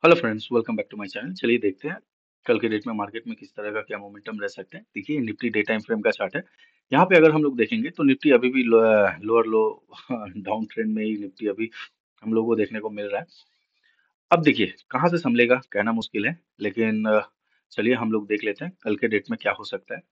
Hello friends, welcome back to my channel. चलिए देखते हैं कल के डेट में मार्केट में किस तरह का क्या मोमेंटम रह सकते हैं। देखिए, निफ्टी डे टाइम फ्रेम का चार्ट है। यहाँ पे अगर हम लोग देखेंगे तो निफ्टी अभी भी लोअर लो डाउन ट्रेंड में ही निफ्टी अभी हम लोगों को देखने को मिल रहा है। अब देखिए कहाँ से संभलेगा कहना मुश्किल है, लेकिन चलिए हम लोग देख लेते हैं कल के डेट में क्या हो सकता है।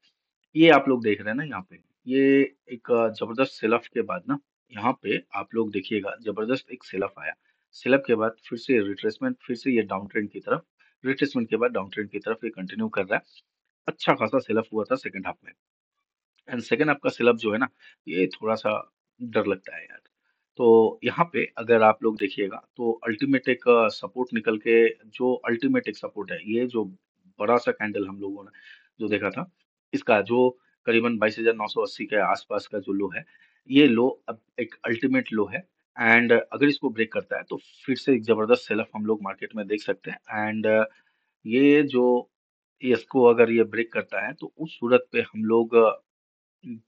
ये आप लोग देख रहे हैं ना यहाँ पे, ये एक जबरदस्त सेल ऑफ के बाद ना, यहाँ पे आप लोग देखिएगा जबरदस्त एक सेल ऑफ आया। सेल ऑफ के बाद फिर से रिट्रेसमेंट, फिर से ये डाउन ट्रेंड की तरफ, रिट्रेसमेंट के बाद डाउन ट्रेंड की तरफ ये कंटिन्यू कर रहा है। अच्छा खासा सेल ऑफ हुआ था सेकंड हाफ में, एंड सेकंड हाफ का सेल ऑफ जो है ना, ये थोड़ा सा डर लगता है यार। तो यहाँ पे अगर आप लोग देखिएगा तो अल्टीमेट एक सपोर्ट निकल के, जो अल्टीमेट एक सपोर्ट है, ये जो बड़ा सा कैंडल हम लोगों ने जो देखा था, इसका जो करीबन 22,980 के आसपास का जो लो है, ये लो अब एक अल्टीमेट लो है। एंड अगर इसको ब्रेक करता है तो फिर से एक जबरदस्त सेल ऑफ हम लोग मार्केट में देख सकते हैं। एंड ये जो इसको अगर ये ब्रेक करता है तो उस सूरत पे हम लोग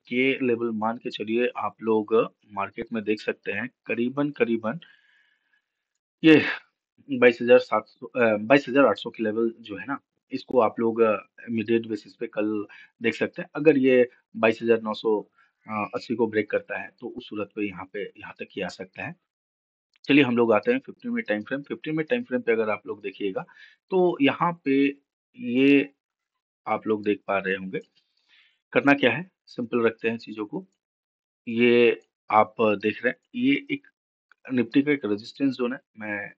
ये लेवल मान के चलिए, आप लोग मार्केट में देख सकते हैं करीबन करीबन ये 22,700 22,800 की लेवल जो है ना, इसको आप लोग इमीडिएट बेसिस पे कल देख सकते हैं। अगर ये 22,980 को ब्रेक करता है तो उस सूरत पे यहाँ तक ही आ सकता है। चलिए हम लोग आते हैं 15 minute time frame. 15 minute time frame पे अगर आप लोग देखिएगा तो यहाँ पे ये आप लोग देख पा रहे होंगे। करना क्या है, सिंपल रखते हैं चीजों को। ये आप देख रहे हैं, ये एक निफ्टी का एक रेजिस्टेंस जोन है। मैं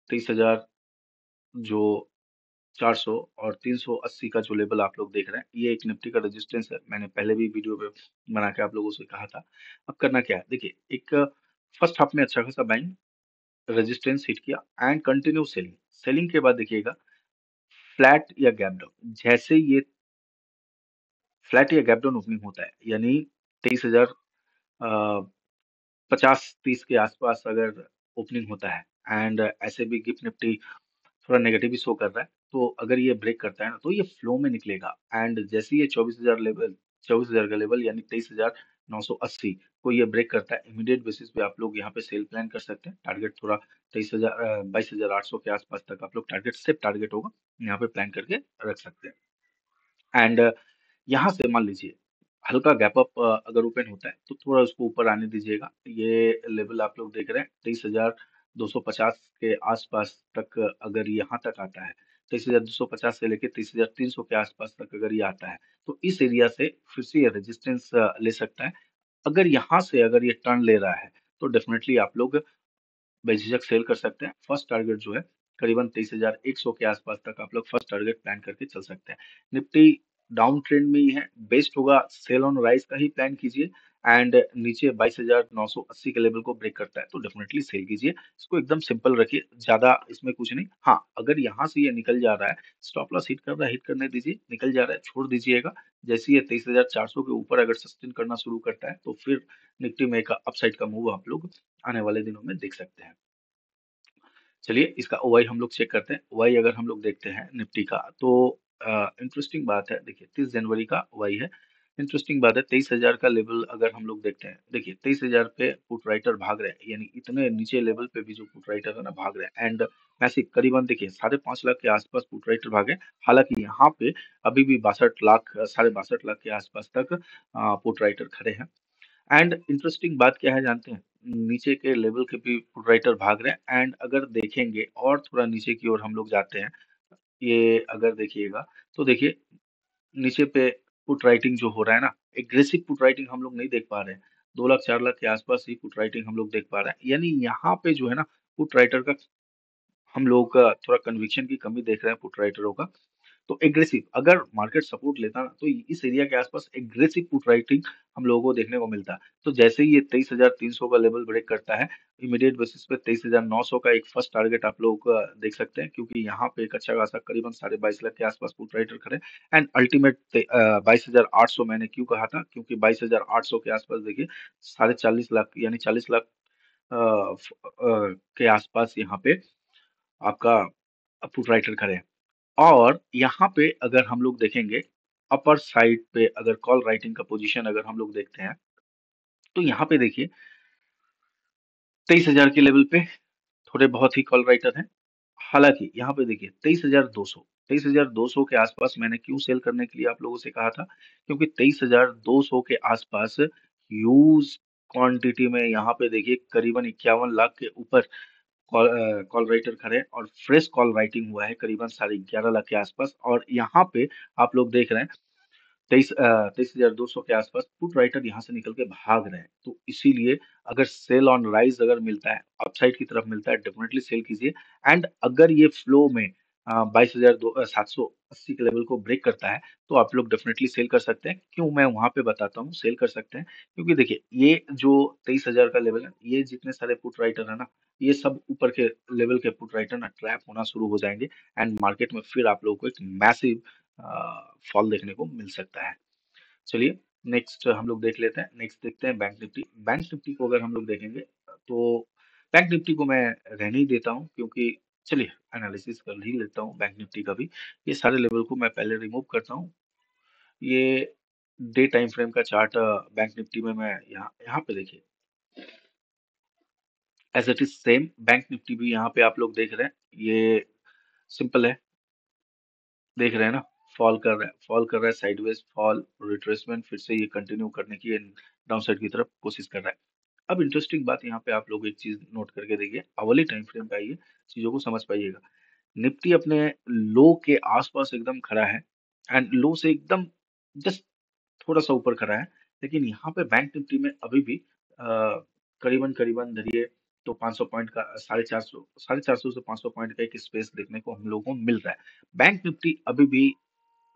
23,000 जो 400 और 380 का जो लेवल आप लोग देख रहे हैं, ये एक निफ्टी का रेजिस्टेंस है। मैंने पहले भी वीडियो पे बना के आप लोगों से कहा था। अब करना क्या है, देखिए एक फर्स्ट हाफ में अच्छा खासा बाइंग रेजिस्टेंस हिट किया एंड कंटिन्यू सेलिंग। सेलिंग के बाद देखिएगा फ्लैट या गैप डाउन, जैसे ये फ्लैट या गैप डाउन ओपनिंग होता है, यानी 23,000 50-30 के आसपास अगर ओपनिंग होता है, एंड ऐसे भी गिफ्ट निफ्टी थोड़ा नेगेटिव ही शो कर रहा है, तो अगर ये ब्रेक करता है ना तो ये फ्लो में निकलेगा। एंड जैसे ये 24,000 का लेवल यानी 23,980 को ये ब्रेक करता है, इमीडिएट बेसिस पे आप लोग यहाँ पे सेल प्लान कर सकते हैं। टारगेट थोड़ा 22,800 के आसपास तक आप लोग टारगेट, सेफ टारगेट होगा, यहाँ पे प्लान करके रख सकते हैं। एंड यहाँ से मान लीजिए हल्का गैप अप अगर ओपन होता है तो थोड़ा उसको ऊपर आने दीजिएगा। ये लेवल आप लोग देख रहे हैं 23,250 के आसपास तक, अगर यहाँ तक आता है 23,250 से लेके 23,300 के आसपास तक अगर ये आता है तो इस एरिया से फिर से ये रेजिस्टेंस ले सकता है। अगर यहाँ से अगर ये टर्न ले रहा है तो डेफिनेटली आप लोग बेझिझक सेल कर सकते हैं। फर्स्ट टारगेट जो है करीबन 23,100 के आसपास तक आप लोग फर्स्ट टारगेट प्लान करके चल सकते हैं। निफ्टी डाउन ट्रेंड में ही है, बेस्ट होगा सेल ऑन राइज का ही प्लान कीजिए। एंड नीचे 22,980 के लेवल को ब्रेक करता है तो डेफिनेटली सेल कीजिए। इसको एकदम सिंपल रखिए, ज्यादा इसमें कुछ नहीं। हाँ, अगर यहाँ से ये निकल जा रहा है, स्टॉप लॉस हिट कर रहा है, हिट करने दीजिए। निकल जा रहा है, छोड़ दीजिएगा। जैसे ये 23,400 के ऊपर अगर सस्टेन करना शुरू करता है तो फिर निफ्टी में एक अपसाइड का मूव आप लोग आने वाले दिनों में देख सकते हैं। चलिए इसका ओवाई हम लोग चेक करते हैं। ओवाई अगर हम लोग देखते हैं निफ्टी का तो इंटरेस्टिंग बात है। देखिए 30 जनवरी का ओवाई है। इंटरेस्टिंग बात है, 23,000 का लेवल अगर हम लोग देखते हैं, देखिए 23,000 पे पुट राइटर भाग रहे हैं, यानी इतने नीचे लेवल पे भी जो पुट राइटर है ना भाग रहे हैं। एंड मैसिव करीबन देखिए 5.5 लाख के आसपास पुट राइटर भागे। हालांकि यहाँ पे अभी भी 62 लाख, 62.5 लाख के आसपास तक पुट राइटर खड़े हैं। एंड इंटरेस्टिंग बात क्या है जानते हैं, नीचे के लेवल के भी राइटर भाग रहे हैं। एंड अगर देखेंगे और थोड़ा नीचे की ओर हम लोग जाते हैं, ये अगर देखिएगा तो देखिए नीचे पे पुट राइटिंग जो हो रहा है ना, एग्रेसिव पुट राइटिंग हम लोग नहीं देख पा रहे हैं। 2 लाख 4 लाख के आसपास ही पुट राइटिंग हम लोग देख पा रहे हैं, यानी यहाँ पे जो है ना पुट राइटर का हम लोग का थोड़ा कन्विक्शन की कमी देख रहे हैं पुट राइटरों का। तो एग्रेसिव अगर मार्केट सपोर्ट लेता ना तो इस एरिया के आसपास एग्रेसिव पुट राइटिंग हम लोगों को देखने को मिलता। तो जैसे ही ये 23,300 का लेवल ब्रेक करता है, इमीडिएट बेसिस पे 23,900 का एक फर्स्ट टारगेट आप लोग देख सकते हैं, क्योंकि यहाँ पे एक अच्छा खासा करीबन 22.5 लाख के आसपास पुट राइटर खड़े। एंड अल्टीमेट 22,800 मैंने क्यों कहा था, क्योंकि 22,800 के आसपास देखिए 40.5 लाख यानी 40 लाख के आसपास यहाँ पे आपका पुट राइटर खड़े हैं। और यहाँ पे अगर हम लोग देखेंगे अपर साइड पे, अगर कॉल राइटिंग का पोजीशन अगर हम लोग देखते हैं तो यहाँ पे देखिए 23,000 के लेवल पे थोड़े बहुत ही कॉल राइटर हैं। हालांकि यहाँ पे देखिए 23,200 के आसपास मैंने क्यों सेल करने के लिए आप लोगों से कहा था, क्योंकि 23,200 के आसपास ह्यूज क्वांटिटी में यहाँ पे देखिए करीबन 51 लाख के ऊपर कॉल राइटर खड़े हैं और फ्रेश कॉल राइटिंग हुआ है करीबन 11.5 लाख के आसपास। और यहाँ पे आप लोग देख रहे हैं 23,200 के आसपास पुट राइटर यहाँ से निकल के भाग रहे हैं। तो इसीलिए अगर सेल ऑन राइज अगर मिलता है, अपसाइड की तरफ मिलता है, डेफिनेटली सेल कीजिए। एंड अगर ये फ्लो में 22,780 के लेवल को ब्रेक करता है तो आप लोग डेफिनेटली सेल कर सकते हैं। क्यों मैं वहां पे बताता हूँ सेल कर सकते हैं, क्योंकि देखिए ये जो 23,000 का लेवल है, ये जितने सारे पुट राइटर है ना, ये सब ऊपर के लेवल के पुट राइटर ना ट्रैप होना शुरू हो जाएंगे एंड मार्केट में फिर आप लोगों को एक मैसिव फॉल देखने को मिल सकता है। चलिए नेक्स्ट हम लोग देख लेते हैं। नेक्स्ट देखते हैं बैंक निफ्टी। बैंक निफ्टी को अगर हम लोग देखेंगे तो बैंक निफ्टी को मैं रहने ही देता हूँ, क्योंकि चलिए एनालिसिस कर ही लेता हूँ बैंक निफ्टी का भी। ये सारे लेवल को मैं पहले रिमूव करता हूँ। ये डे टाइम फ्रेम का चार्ट बैंक निफ्टी में मैं यहाँ यहाँ पे देखिए as it is same Bank Nifty भी यहाँ पे आप लोग देख रहे हैं। ये सिंपल है, देख रहे हैं ना, फॉल कर रहा है, साइडवेज फॉल, रिट्रेसमेंट, फिर से ये कंटिन्यू करने की डाउन साइड की तरफ कोशिश कर रहा है। अब इंटरेस्टिंग बात यहाँ पे आप लोग एक चीज नोट करके देखिए, अवली टाइम फ्रेम पे आइए, चीजों को समझ पाइएगा। निफ्टी अपने लो के आसपास एकदम खड़ा है एंड लो से एकदम जस्ट थोड़ा सा ऊपर खड़ा है। लेकिन यहाँ पे बैंक निफ्टी में अभी भी करीबन करीबन धरिए तो 500 पॉइंट का, 450 से 500 पॉइंट का एक स्पेस देखने को हम लोगों को मिल रहा है। बैंक निफ्टी अभी भी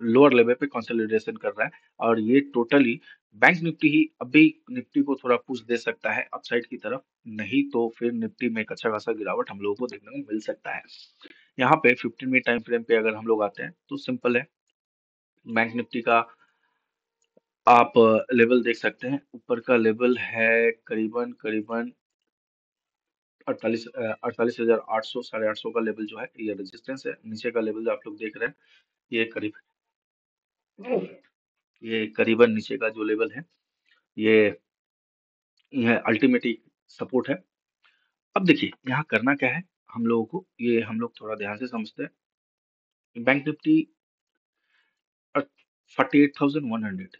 लोअर लेवल पे कंसोलिडेशन कर रहा है और ये टोटली बैंक निफ्टी ही अभी निफ्टी को थोड़ा पुश दे सकता है अपसाइड की तरफ। नहीं तो फिर निफ्टी में एक अच्छा खासा गिरावट हम लोगों को देखने को मिल सकता है। यहाँ पे 15 मिनट टाइम फ्रेम पे अगर हम लोग आते हैं तो सिंपल है, बैंक निफ्टी का आप लेवल देख सकते हैं। ऊपर का लेवल है करीबन करीबन 48,800, 850 का लेवल जो है ये रेजिस्टेंस है। नीचे का लेवल जो आप लोग देख रहे हैं ये करीब ये करीबन नीचे का जो लेवल है ये यह अल्टीमेट सपोर्ट है। अब देखिए यहाँ करना क्या है हम लोगों को, ये हम लोग थोड़ा ध्यान से समझते हैं। बैंक निफ्टी 48,100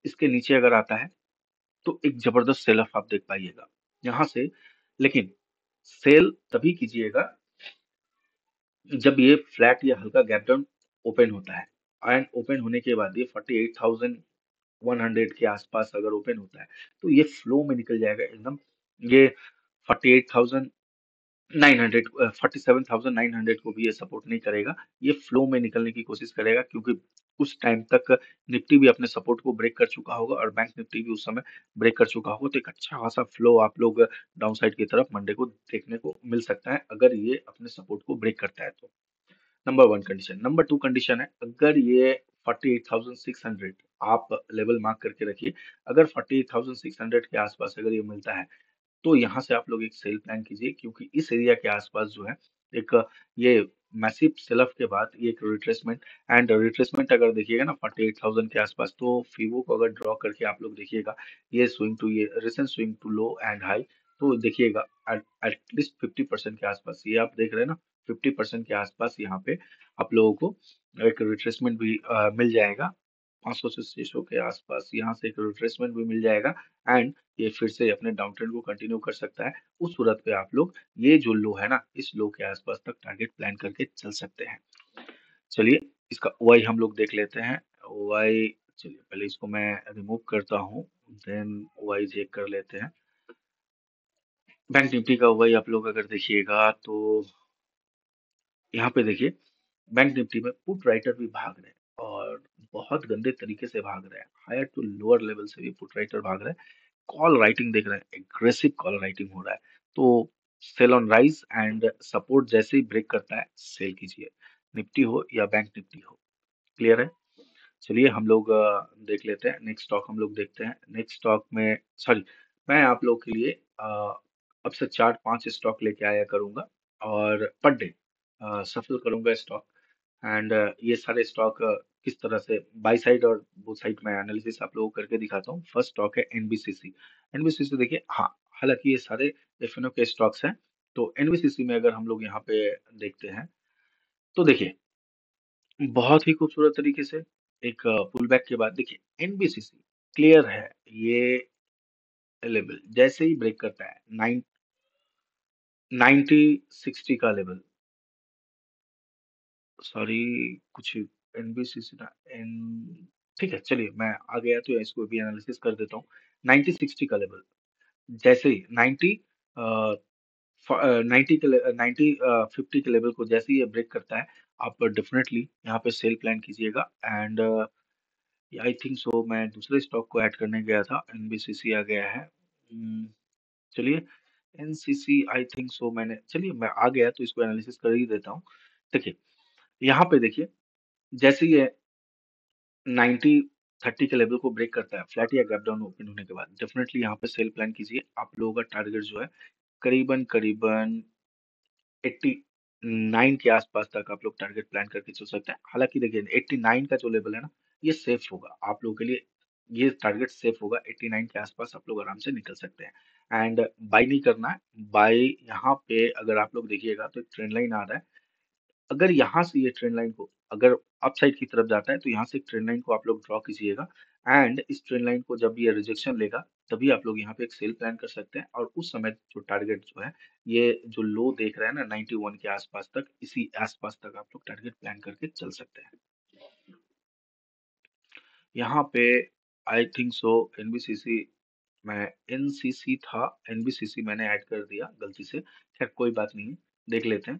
इसके नीचे अगर आता है तो एक जबरदस्त सेल ऑफ आप देख पाइएगा यहाँ से। लेकिन सेल तभी कीजिएगा जब ये फ्लैट या हल्का गैप डाउन ओपन होता है। एंड ओपन होने के बाद ये 48,100 के आसपास अगर ओपन होता है तो ये फ्लो में निकल जाएगा एकदम। ये 48,900 47,900 को भी ये सपोर्ट नहीं करेगा। ये फ्लो में निकलने की कोशिश करेगा, क्योंकि उस टाइम तक निफ्टी भी अपने सपोर्ट को ब्रेक कर चुका होगा और बैंक निफ्टी भी उस समय ब्रेक कर चुका होगा। तो एक अच्छा खासा फ्लो आप लोग डाउन साइड की तरफ मंडे को देखने को मिल सकता है अगर ये अपने सपोर्ट को ब्रेक करता है तो। Number one condition. Number two condition है, अगर ये 48,600 आप लेवल मार्क करके रखिए, अगर 48,600 के आसपास अगर ये मिलता है तो यहाँ से आप लोग एक सेल प्लान कीजिए, क्योंकि इस एरिया के आसपास जो है एक ये मैसिव सेल ऑफ के बाद ये एक रिट्रेसमेंट एंड रिट्रेसमेंट अगर देखिएगा ना 48,000 के आसपास, तो फीवो को अगर ड्रॉ करके आप लोग देखिएगा, ये स्विंग टू ये recent swing to low and high, तो देखिएगा एटलीस्ट 50% के आसपास ये आप देख रहे हैं ना, 50% के आसपास यहाँ पे आप लोगों को एक रिट्रेसमेंट भी मिल जाएगा। 500 से 600 के आसपास यहाँ से एक रिट्रेसमेंट भी मिल जाएगा एंड ये फिर से अपने डाउन ट्रेंड को कंटिन्यू कर सकता है। उस सूरत पे आप लोग ये जो लो है ना, इस लो के आसपास तक टारगेट प्लान करके चल सकते हैं। चलिए इसका वाई हम लोग देख लेते हैं। वाई, चलिए पहले इसको मैं रिमूव करता हूँ, देन वाई चेक कर लेते हैं। बैंक निफ्टी का वाई आप लोग अगर देखिएगा तो यहाँ पे देखिए बैंक निफ्टी में पुट राइटर भी भाग रहे हैं और बहुत गंदे तरीके से भाग रहे हैं। हायर टू लोअर लेवल से भी पुट राइटर भाग रहे हैं। कॉल राइटिंग देख रहे हैं, एग्रेसिव कॉल राइटिंग हो रहा है। तो sell on rise and support जैसे ही ब्रेक करता है सेल कीजिए, निफ्टी हो या बैंक निफ्टी हो। क्लियर है। चलिए हम लोग देख लेते हैं नेक्स्ट स्टॉक। हम लोग देखते हैं नेक्स्ट स्टॉक में, सॉरी, मैं आप लोग के लिए अब से 4-5 स्टॉक लेके आया करूंगा और पर डे सफल करूंगा स्टॉक। एंड ये सारे स्टॉक किस तरह से बाई साइड और बोथ साइड में एनालिसिस आप लोगों को करके दिखाता हूँ। फर्स्ट स्टॉक है एनबीसीसी। एनबीसीसी देखिए, हाँ, हालांकि ये सारे एफएनओ के स्टॉक्स हैं। तो एनबीसीसी में अगर हम लोग यहाँ पे देखते हैं तो देखिए, बहुत ही खूबसूरत तरीके से एक पुल बैक के बाद देखिए एनबीसीसी क्लियर है, ये लेवल जैसे ही ब्रेक करता है 90-60 का लेवल, सॉरी कुछ एनबीसीसी ना एन, ठीक है चलिए मैं आ गया तो इसको भी एनालिसिस कर देता हूँ। 90-60 का लेवल जैसे ही 90 के 50 के लेवल को जैसे ही ये ब्रेक करता है, आप डेफिनेटली यहाँ पे सेल प्लान कीजिएगा। एंड आई थिंक सो मैं दूसरे स्टॉक को ऐड करने गया था, एनबीसीसी आ गया है। चलिए एनसीसी आई थिंक सो मैंने, चलिए मैं आ गया तो इसको एनालिसिस कर ही देता हूँ। देखिए यहाँ पे देखिए, जैसे ये 90-30 के लेवल को ब्रेक करता है फ्लैट या गैप डाउन ओपन होने के बाद, डेफिनेटली यहाँ पे सेल प्लान कीजिए। आप लोगों का टारगेट जो है करीबन करीबन 89 के आसपास तक आप लोग टारगेट प्लान करके चल सकते हैं। हालांकि देखिए 89 का जो लेवल है ना, ये सेफ होगा आप लोगों के लिए, ये टारगेट सेफ होगा। 89 के आसपास आप लोग आराम से निकल सकते हैं। एंड बाई नहीं करना है, बाई यहाँ पे अगर आप लोग देखिएगा तो एक ट्रेंड लाइन आ रहा है। अगर यहाँ से ये ट्रेंड लाइन को अगर अपसाइड की तरफ जाता है तो यहाँ से ट्रेंड लाइन को आप लोग ड्रॉ कीजिएगा। एंड इस ट्रेंड लाइन को जब ये रिजेक्शन लेगा तभी आप लोग यहाँ पे एक सेल प्लान कर सकते हैं। और उस समय जो टारगेट जो है, ये जो लो देख रहे हैं ना 91 के आसपास तक, इसी आसपास तक आप लोग टारगेट प्लान करके चल सकते हैं। यहाँ पे आई थिंक सो एनबीसीसी, मैं एनसीसी था, एनबीसीसी मैंने ऐड कर दिया गलती से, खैर कोई बात नहीं है, देख लेते हैं।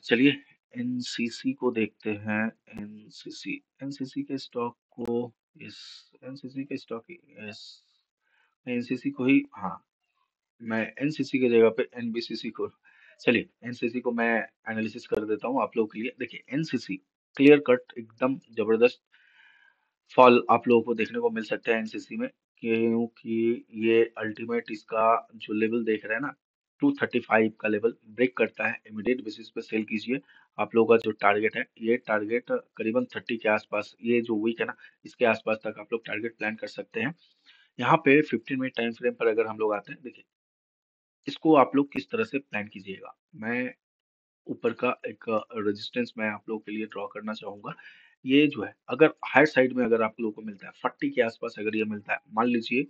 चलिए एनसीसी को देखते हैं। एनसीसी एनसीसी के स्टॉक को, इस एनसीसी के स्टॉक, इस एनसीसी को ही, हाँ मैं एनसीसी की जगह पे एनबीसीसी को, चलिए एनसीसी को मैं एनालिसिस कर देता हूँ आप लोगों के लिए। देखिए एनसीसी क्लियर कट एकदम जबरदस्त फॉल आप लोगों को देखने को मिल सकता है एनसीसी में, क्योंकि ये अल्टीमेट इसका जो लेवल देख रहे हैं ना, 235 का लेवल ब्रेक करता है, इमीडिएट बेसिस पे सेल कीजिए। आप लोगों का जो टारगेट है, ये टारगेट करीबन 30 के आसपास, ये जो वीक है ना, इसके आसपास तक आप लोग टारगेट प्लान कर सकते हैं। यहाँ पे 15 मिनट टाइम फ्रेम पर अगर हम लोग आते हैं, देखिए इसको आप लोग किस तरह से प्लान कीजिएगा। मैं ऊपर का एक रेजिस्टेंस मैं आप लोगों के लिए ड्रॉ करना चाहूंगा। ये जो है अगर हायर साइड में अगर आप लोगों को मिलता है 40 के आसपास, अगर ये मिलता है मान लीजिए,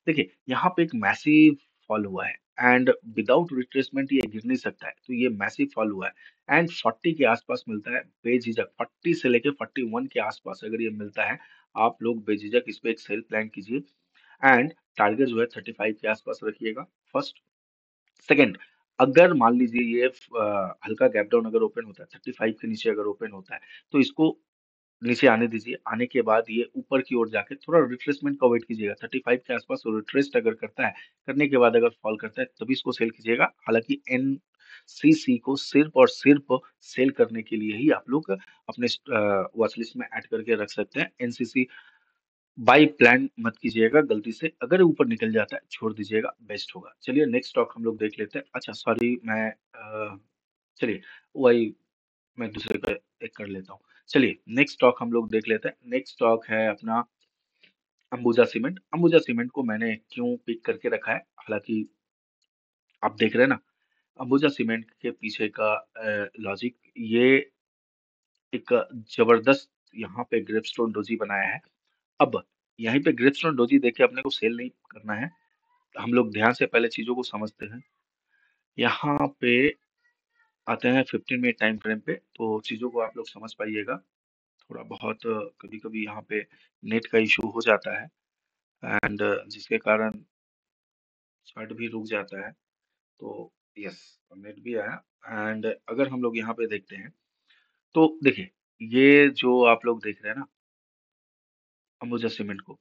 देखिए यहाँ पे एक मैसिव फॉल हुआ है एंड विदाउट रिट्रेसमेंट ये गिर नहीं सकता है, तो ये मैसिव फॉल हुआ है एंड 40 के आसपास मिलता है बेझिझक, 40 से लेके 41 के आसपास अगर ये मिलता है, आप लोग बेझिझक इस पे एक सेल प्लान कीजिए। एंड टारगेट जो है 35 के आसपास रखिएगा फर्स्ट। सेकंड, अगर मान लीजिए ये हल्का गैप डाउन अगर ओपन होता है 35 के नीचे अगर ओपन होता है, तो इसको नीचे आने दीजिए। आने के बाद ये ऊपर की ओर जाके थोड़ा रिट्रेसमेंट का वेट कीजिएगा। 35 के आसपास रिट्रेस्ट अगर करता है, करने के बाद अगर फॉल करता है तभी इसको सेल कीजिएगा। हालांकि एनसीसी को सिर्फ और सिर्फ सेल करने के लिए ही आप लोग अपने वॉच लिस्ट में ऐड करके रख सकते हैं। एनसीसी बाई प्लान मत कीजिएगा गलती से, अगर ऊपर निकल जाता है छोड़ दीजिएगा, बेस्ट होगा। चलिए नेक्स्ट स्टॉक हम लोग देख लेते हैं। अच्छा सॉरी मैं चलिए वही मैं दूसरे का एक कर लेता हूँ। चलिए नेक्स्ट स्टॉक हम लोग देख लेते हैं। नेक्स्ट स्टॉक है अपना अंबुजा सीमेंट। अंबुजा सीमेंट को मैंने क्यों पिक करके रखा है, हालांकि आप देख रहे हैं ना अंबुजा सीमेंट के पीछे का लॉजिक, ये एक जबरदस्त यहाँ पे ग्रेपस्टोन डोजी बनाया है। अब यहीं पे ग्रेपस्टोन डोजी देख के अपने को सेल नहीं करना है, हम लोग ध्यान से पहले चीजों को समझते हैं। यहाँ पे आते हैं 15 मिनट टाइम फ्रेम पे, तो चीजों को आप लोग समझ पाइएगा। थोड़ा बहुत कभी कभी यहाँ पे नेट का इशू हो जाता है एंड जिसके कारण चार्ट भी रुक जाता है। तो यस, नेट भी आया। एंड अगर हम लोग यहाँ पे देखते हैं तो देखिए, ये जो आप लोग देख रहे हैं ना अंबुजा सीमेंट को,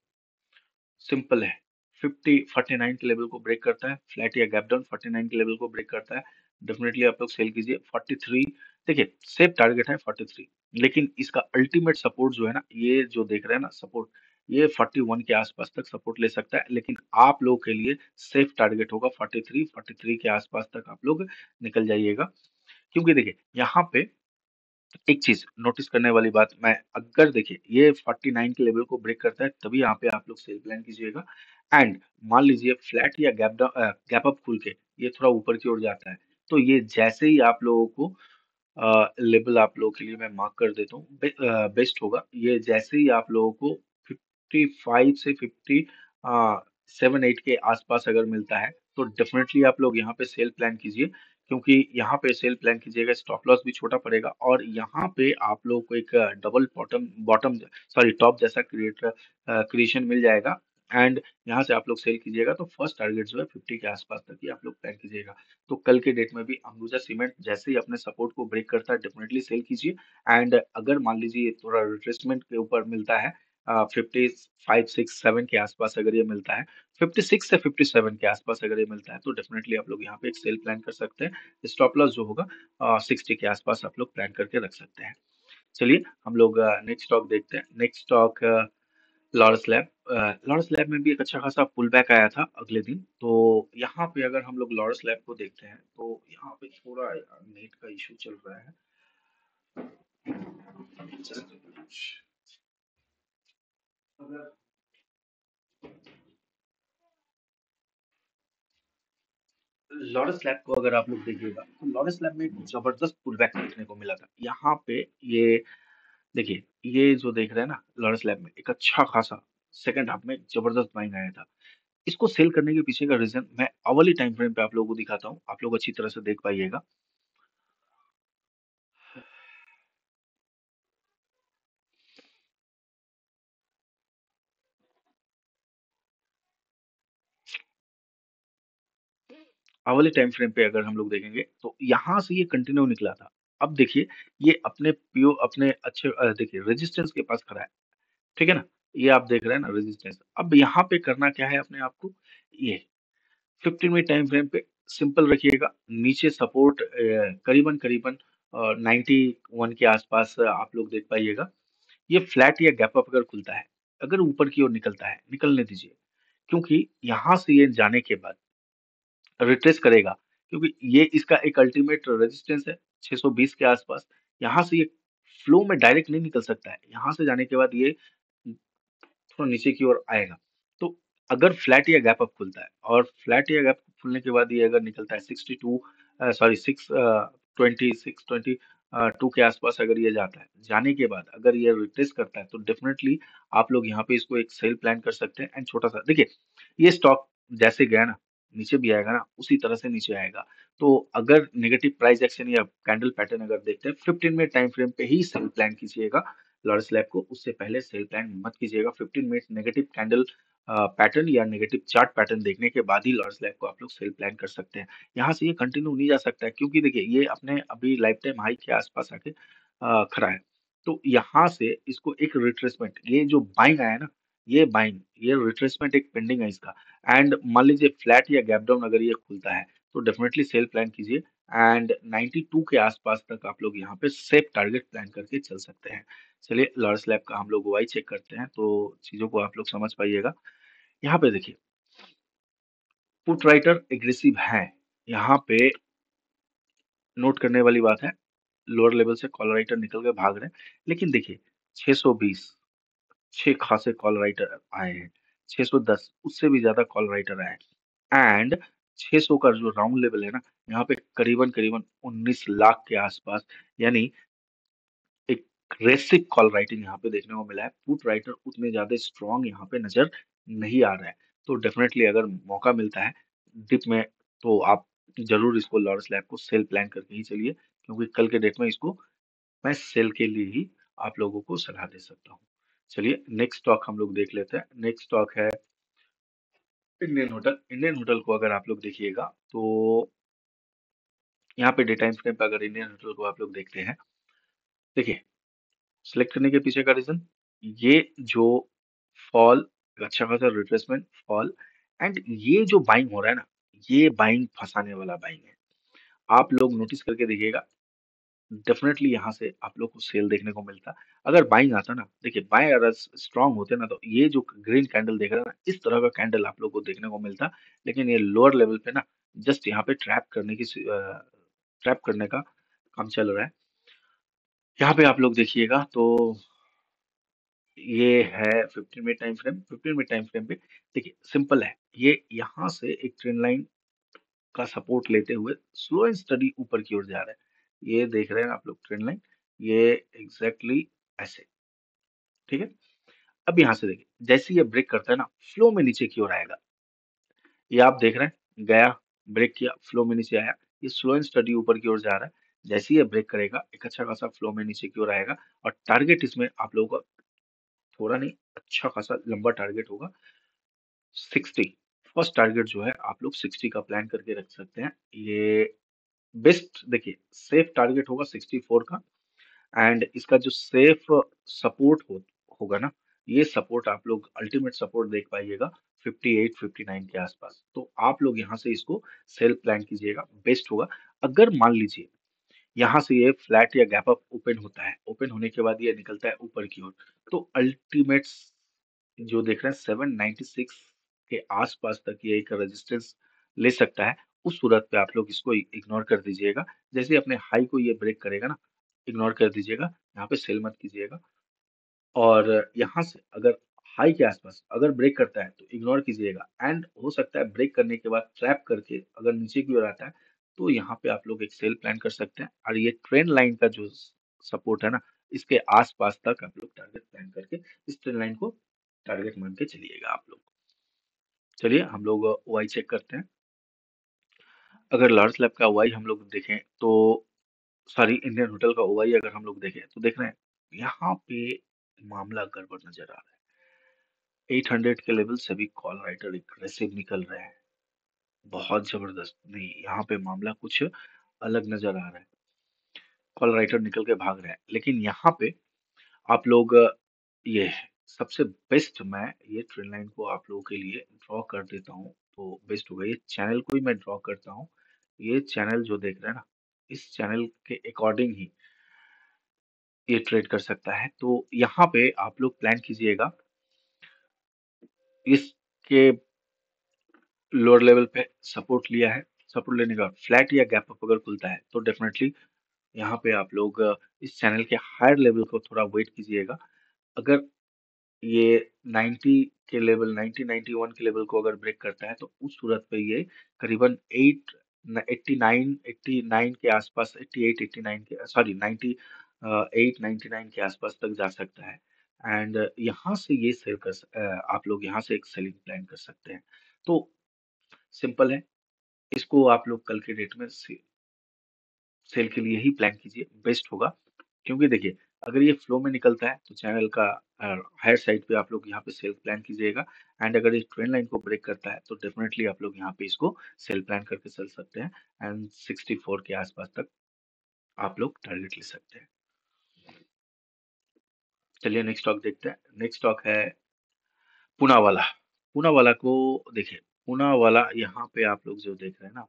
सिंपल है। 49 के लेवल को ब्रेक करता है फ्लैट या गैप डाउन, 49 के लेवल को ब्रेक करता है, डेफिनेटली आप लोग सेल कीजिए। 43, देखिए सेफ टारगेट है 43, लेकिन इसका अल्टीमेट सपोर्ट जो है ना, ये जो देख रहे हैं ना सपोर्ट, ये 41 के आसपास तक सपोर्ट ले सकता है, लेकिन आप लोग के लिए सेफ टारगेट होगा 43 के आसपास तक आप लोग निकल जाइएगा। क्योंकि देखिए यहाँ पे एक चीज नोटिस करने वाली बात, मैं अगर देखिए ये 49 के लेवल को ब्रेक करता है तभी यहाँ पे आप लोग सेल प्लान कीजिएगा। एंड मान लीजिए फ्लैट या गैप अप खुल के ये थोड़ा ऊपर की ओर जाता है, तो ये जैसे ही आप लोगों को लेवल आप लोगों के लिए मैं मार्क कर देता हूँ। बेस्ट होगा ये, जैसे ही आप लोगों को 55 से 57 8 के आसपास अगर मिलता है तो डेफिनेटली आप लोग यहाँ पे सेल प्लान कीजिए, क्योंकि यहाँ पे सेल प्लान कीजिएगा, स्टॉप लॉस भी छोटा पड़ेगा और यहाँ पे आप लोगों को एक double bottom bottom sorry top जैसा क्रिएशन मिल जाएगा। एंड यहाँ से आप लोग सेल कीजिएगा तो फर्स्ट टारगेट जो है 50 के आसपास तक ही आप लोग प्लान कीजिएगा। तो कल के डेट में भी अंबुजा सीमेंट जैसे ही अपने सपोर्ट को ब्रेक करता है डेफिनेटली सेल कीजिए। एंड अगर मान लीजिए थोड़ा रिट्रेसमेंट के ऊपर मिलता है 55 6 7 के आसपास अगर ये मिलता है, 56 से 57 के आसपास अगर ये मिलता है तो डेफिनेटली आप लोग यहाँ पे एक सेल प्लान कर सकते हैं। स्टॉप लॉस जो होगा 60 के आसपास आप लोग प्लान करके रख सकते हैं। चलिए हम लोग नेक्स्ट स्टॉक देखते हैं। Next stock Laurus lab. Laurus lab में भी एक अच्छा खासा पुल बैक आया था अगले दिन। तो यहाँ पे अगर हम लोग लॉरस लैब को देखते हैं तो यहाँ पे थोड़ा नेट का इशू चल रहा है। अगर लॉरस लैब को अगर आप लोग देखिएगा तो लॉरस लैब में एक जबरदस्त पुल बैक देखने को मिला था यहाँ पे। ये देखिए, ये जो देख रहे हैं ना लॉरस लैब में एक अच्छा खासा सेकंड हाफ में जबरदस्त बाइंग आया था। इसको सेल करने के पीछे का रीजन मैं अवली टाइम फ्रेम पे आप लोगों को दिखाता हूँ, आप लोग अच्छी तरह से देख पाइएगा। अवली टाइम फ्रेम पे अगर हम लोग देखेंगे तो यहाँ से ये कंटिन्यू निकला था। अब देखिए, ये अपने अच्छे देखिए रेजिस्टेंस के पास खड़ा है, ठीक है ना। ये आप देख रहे हैं ना रेजिस्टेंस। अब यहाँ पे करना क्या है अपने आप को, ये 15 मिनट टाइम फ्रेम पे सिंपल रखिएगा। नीचे सपोर्ट करीबन करीबन 91 के आसपास आप लोग देख पाइएगा। ये फ्लैट या गैप अप अगर खुलता है, अगर ऊपर की ओर निकलता है निकलने दीजिए, क्योंकि यहाँ से ये जाने के बाद रिट्रेस करेगा, क्योंकि ये इसका एक अल्टीमेट रेजिस्टेंस है 620 के आसपास। यहाँ से ये फ्लो में डायरेक्ट नहीं निकल सकता है, यहाँ से जाने के बाद ये थोड़ा नीचे की ओर आएगा। तो अगर फ्लैट या गैप अप खुलता है और फ्लैट या गैप खुलने के बाद ये अगर निकलता है 62 सॉरी 620 620 टू के आसपास अगर ये जाता है, जाने के बाद अगर ये रिट्रेस करता है तो डेफिनेटली आप लोग यहाँ पे इसको एक सेल प्लान कर सकते हैं। एंड छोटा सा देखिए, ये स्टॉक जैसे गया ना नीचे भी आएगा ना उसी तरह से नीचे आएगा। तो अगर नेगेटिव प्राइस एक्शन या कैंडल पैटर्न अगर देखते हैं 15 मिनट टाइम फ्रेम पे ही सेल प्लान कीजिएगा लॉरस लैब को, उससे पहले सेल प्लान मत कीजिएगा। 15 मिनट नेगेटिव कैंडल पैटर्न या नेगेटिव चार्ट पैटर्न देखने के बाद ही लॉरस लैब को आप लोग सेल प्लान कर सकते हैं। यहाँ से ये कंटिन्यू नहीं जा सकता है, क्योंकि देखिए ये अपने अभी लाइफ टाइम हाई के आसपास आके खड़ा है। तो यहाँ से इसको एक रिट्रेसमेंट, ये जो बाइंग आया है ना, ये रिट्रेसमेंट एक पेंडिंग है इसका। एंड मान लीजिए फ्लैट या गैप डाउन अगर ये खुलता है तो डेफिनेटली सेल प्लान कीजिए। एंड 92 के आसपास तक आप लोग यहाँ पे सेफ टारगेट प्लान करके चल सकते हैं। चलिए लॉरस लैब का हम लोग वाई चेक करते हैं तो चीजों को आप लोग समझ पाइएगा। यहाँ पे देखिए, पुट राइटर एग्रेसिव है। यहाँ पे नोट करने वाली बात है, लोअर लेवल से कॉल राइटर निकल के भाग रहे हैं, लेकिन देखिए 620 छह खासे कॉल राइटर आए हैं, 610 उससे भी ज्यादा कॉल राइटर आए हैं। एंड 600 का जो राउंड लेवल है ना, यहाँ पे करीबन करीबन 19 लाख के आसपास, यानी एक रेसिक कॉल राइटिंग यहाँ पे देखने को मिला है। पुट राइटर उतने ज्यादा स्ट्रॉन्ग यहाँ पे नजर नहीं आ रहा है। तो डेफिनेटली अगर मौका मिलता है डिप में तो आप जरूर इसको लॉरस लैब को सेल प्लान करके ही चलिए, क्योंकि कल के डेट में इसको मैं सेल के लिए ही आप लोगों को सलाह दे सकता हूँ। चलिए नेक्स्ट स्टॉक हम लोग देख लेते हैं। नेक्स्ट स्टॉक है इंडियन होटल। इंडियन होटल को अगर आप लोग देखिएगा तो यहाँ पे डे टाइम फ्रेम पे अगर इंडियन होटल को आप लोग देखते हैं, देखिए सिलेक्ट करने के पीछे का रीजन, ये जो फॉल, अच्छा खासा रिट्रेसमेंट फॉल, एंड ये जो बाइंग हो रहा है ना, ये बाइंग फंसाने वाला बाइंग है। आप लोग नोटिस करके देखिएगा, डेफिनेटली यहाँ से आप लोग को सेल देखने को मिलता। अगर बाइंग आता ना, देखिए बाय अगर स्ट्रांग होते ना तो ये जो ग्रीन कैंडल देख रहे हैं ना, इस तरह का कैंडल आप लोग को देखने को मिलता। लेकिन ये लोअर लेवल पे ना जस्ट यहाँ पे ट्रैप करने का काम चल रहा है। यहाँ पे आप लोग देखिएगा तो ये है 15 minute time frame. 15 minute time frame पे देखिए सिंपल है, ये यहाँ से एक ट्रेंड लाइन का सपोर्ट लेते हुए स्लो एंड स्टडी ऊपर की ओर जा रहा है। ये देख रहे हैं आप लोग ट्रेंड लाइन, ये एग्जैक्टली ऐसे, ठीक है। अब यहाँ से देखिए, जैसे ये ब्रेक करता है ना, फ्लो में नीचे की ओर आएगा। ये आप देख रहे हैं, गया, ब्रेक किया, फ्लो में नीचे आया। ये स्लो एंड स्टडी ऊपर की ओर जा रहा है। जैसे ही ये ब्रेक करेगा, एक अच्छा खासा फ्लो में नीचे की ओर आएगा, और टारगेट इसमें आप लोगों का थोड़ा नहीं, अच्छा खासा लंबा टारगेट होगा, 60। फर्स्ट टारगेट जो है आप लोग 60 का प्लान करके रख सकते हैं। ये बेस्ट, देखिए सेफ टारगेट होगा 64 का। एंड इसका जो सेफ सपोर्ट होगा ना, ये सपोर्ट आप लोग अल्टीमेट सपोर्ट देख पाइएगा 58 59 के आसपास। तो आप लोग यहाँ से इसको सेल प्लान कीजिएगा, बेस्ट होगा। अगर मान लीजिए यहाँ से ये फ्लैट या गैप अप ओपन होता है, ओपन होने के बाद ये निकलता है ऊपर की ओर, तो अल्टीमेट जो देख रहे हैं 796 के आसपास तक ये एक रेजिस्टेंस ले सकता है। उस सूरत पे आप लोग इसको इग्नोर कर दीजिएगा। जैसे अपने हाई को ये ब्रेक करेगा ना, इग्नोर कर दीजिएगा, यहाँ पे सेल मत कीजिएगा। और यहाँ से अगर हाई के आसपास अगर ब्रेक करता है तो इग्नोर कीजिएगा। एंड हो सकता है ब्रेक करने के बाद ट्रैप करके अगर नीचे की ओर आता है, तो यहाँ पे आप लोग एक सेल प्लान कर सकते हैं। और ये ट्रेंड लाइन का जो सपोर्ट है ना, इसके आसपास तक आप लोग टारगेट प्लान करके इस ट्रेंड लाइन को टारगेट मान के चलिएगा आप लोग। चलिए हम लोग वाई चेक करते हैं। अगर लार्ज स्लैब का वाई हम लोग देखें तो, सॉरी इंडियन होटल का ओवाई अगर हम लोग देखें तो देख रहे हैं यहाँ पे मामला गड़बड़ नजर आ रहा है। 800 के लेवल से भी कॉल राइटर एग्रेसिव निकल रहे हैं, बहुत जबरदस्त। नहीं, यहाँ पे मामला कुछ अलग नजर आ रहा है, कॉल राइटर निकल के भाग रहे हैं। लेकिन यहाँ पे आप लोग ये सबसे बेस्ट, मैं ये ट्रेंड लाइन को आप लोगों के लिए ड्रॉ कर देता हूँ तो बेस्ट होगा। ये चैनल को ही मैं ड्रॉ करता हूँ। ये चैनल जो देख रहे हैं ना, इस चैनल के अकॉर्डिंग ही ये ट्रेड कर सकता है। तो यहाँ पे आप लोग प्लान कीजिएगा, इसके लोअर लेवल पे सपोर्ट लिया है, सपोर्ट लेने का फ्लैट या गैप अप अगर खुलता है तो डेफिनेटली यहाँ पे आप लोग इस चैनल के हायर लेवल को थोड़ा वेट कीजिएगा। अगर ये 90 के लेवल, 90 91 के लेवल को अगर ब्रेक करता है तो उस सूरत पे ये करीबन 89 के आसपास, 88 89 के, सॉरी 8 99 के आसपास तक जा सकता है। एंड यहाँ से ये आप लोग यहाँ से एक सेलिंग प्लान कर सकते हैं। तो सिंपल है, इसको आप लोग कल के डेट में सेल के लिए ही प्लान कीजिए, बेस्ट होगा। क्योंकि देखिए, अगर ये फ्लो में निकलता है तो चैनल का हायर साइड पे आप लोग यहाँ पे सेल प्लान कीजिएगा। एंड अगर ये ट्रेंड लाइन को ब्रेक करता है तो डेफिनेटली आप लोग यहाँ पे इसको सेल प्लान करके चल सकते हैं। एंड 64 के आसपास तक आप लोग टारगेट ले सकते हैं। चलिए नेक्स्ट स्टॉक देखते हैं। नेक्स्ट स्टॉक है पूनावाला। पूनावाला को देखिए, पूनावाला यहाँ पे आप लोग जो देख रहे हैं ना,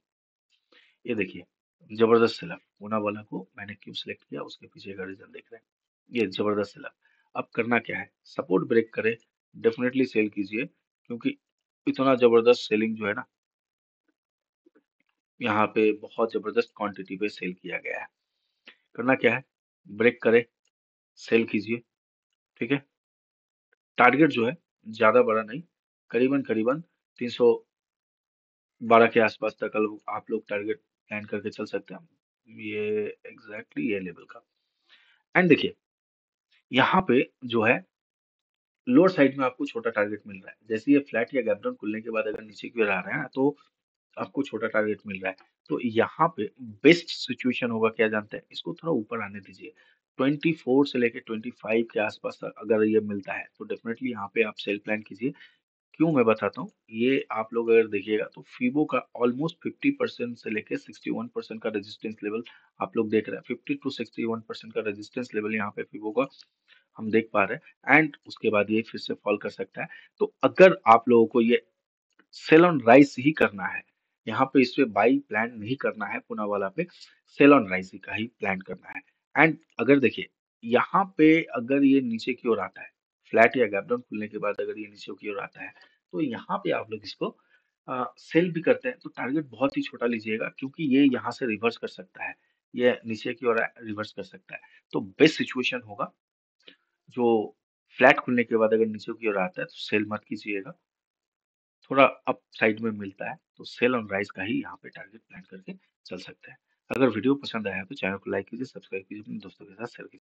ये देखिए जबरदस्त सेलर। पूनावाला को मैंने क्यों सिलेक्ट किया, उसके पीछे का रीजन देख रहे हैं, ये जबरदस्त सेलर। अब करना क्या है, सपोर्ट ब्रेक करे डेफिनेटली सेल कीजिए, क्योंकि इतना जबरदस्त सेलिंग जो है ना, यहाँ पे बहुत जबरदस्त क्वांटिटी पे सेल किया गया है। करना क्या है, ब्रेक करे सेल कीजिए, ठीक है। टारगेट जो है ज्यादा बड़ा नहीं, करीबन करीबन 312 के आसपास तक आप लोग टारगेट प्लान करके चल सकते हैं, ये एग्जैक्टली ये लेवल का। एंड देखिए यहाँ पे जो है लोअर साइड में आपको छोटा टारगेट मिल रहा है। जैसे ये फ्लैट या गैप डाउन खुलने के बाद अगर नीचे की ओर आ रहा है ना, तो आपको छोटा टारगेट मिल रहा है। तो यहाँ पे बेस्ट सिचुएशन होगा क्या जानते हैं, इसको थोड़ा ऊपर आने दीजिए। 24 से लेके 25 के आसपास तक अगर ये मिलता है तो डेफिनेटली यहाँ पे आप सेल प्लान कीजिए। क्यों, मैं बताता हूँ। ये आप लोग अगर देखिएगा तो फिबो का ऑलमोस्ट 50% से लेके 61% का रेजिस्टेंस लेवल आप लोग देख रहे हैं। 50 टू 61% का रेजिस्टेंस लेवल यहाँ पे फिबो का हम देख पा रहे हैं। एंड उसके बाद ये फिर से फॉल कर सकता है। तो अगर आप लोगों को ये सेल ऑन राइज ही करना है, यहाँ पे इस पे बाई प्लान नहीं करना है, पूनावाला पे सेल ऑन राइज का ही प्लान करना है। एंड अगर देखिए यहाँ पे अगर ये नीचे की ओर आता है, फ्लैट या गैप डाउन खुलने के बाद अगर ये नीचे की ओर आता है, तो यहाँ पे आप लोग इसको सेल भी करते हैं तो टारगेट बहुत ही छोटा लीजिएगा, क्योंकि ये यहाँ से रिवर्स कर सकता है। ये नीचे की ओर रिवर्स कर सकता है। तो बेस्ट सिचुएशन होगा जो फ्लैट खुलने के बाद अगर नीचे की ओर आता है तो सेल मत कीजिएगा। थोड़ा अप साइड में मिलता है तो सेल ऑन राइज का ही यहाँ पे टारगेट प्लान करके चल सकते हैं। अगर वीडियो पसंद आया तो चैनल को लाइक कीजिए, सब्सक्राइब कीजिए, अपने दोस्तों के साथ शेयर कीजिए।